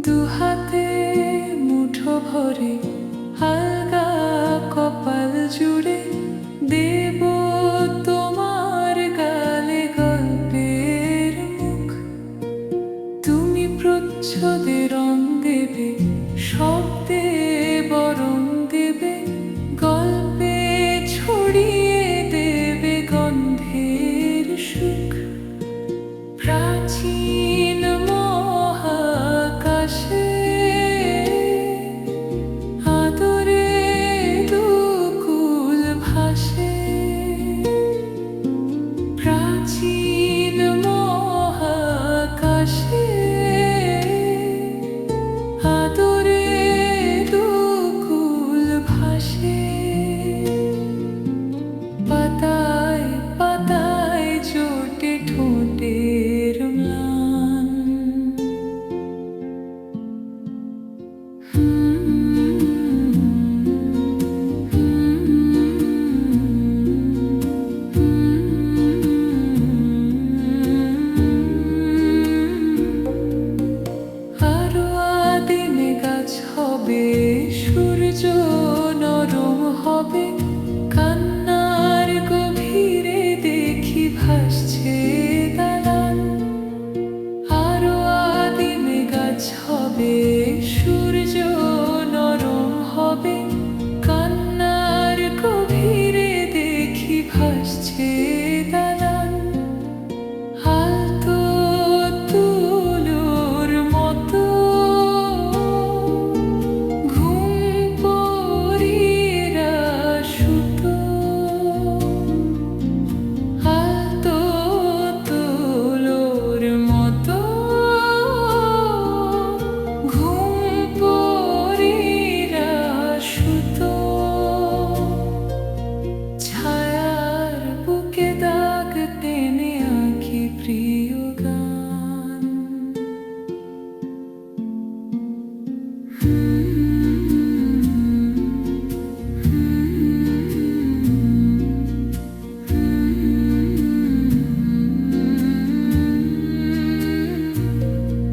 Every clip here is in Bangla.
দুহাতে মুঠো ভরে হালকা কপাল জুড়ে দেব তোমার গালে গল্পের মুখ। তুমি প্রচ্ছদে রং দেবে, শব্দে বরং দেবে, গল্পে ছড়িয়ে দেবে গন্ধের সুখ। প্রাচীন মহাকাশে আদরে দুকুল ভাসে। প্রাচীন মহাকাশে আদরে দুকুল ভাসে। পাতায় পাতায় চোটে ঠোঁটের ম্লান। আরো আদিমে গাছ হবে, সূর্য নরম হবে, কান্নার গভীরে দেখি ভাসছে দালান। আরো আদিমে গাছ হবে, সূর্য নরম হবে, কান্নার গভীরে দেখি ভাসছে দালান। আলতো তুলোর মতো ঘুম পরীরা শুতো। আলতো তুলোর মতো ঘুম পরীরা শুতো। ছায়ার বুকে দাগ টেনে আঁকি প্রিয় গান।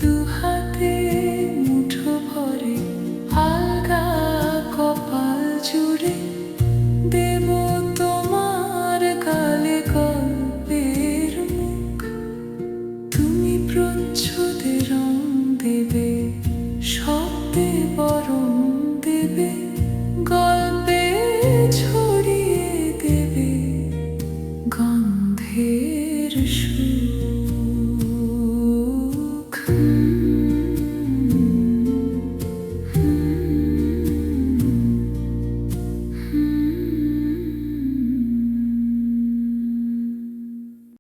দুহাতে মুঠো ভরে আলগা কপাল জুড়ে দেব তোমার গালে গল্পের মুখ। তুমি প্রচ্ছদে রং দেবে, শব্দে বরং দেবে, গল্পে ছড়িয়ে দেবে গন্ধের সুখ।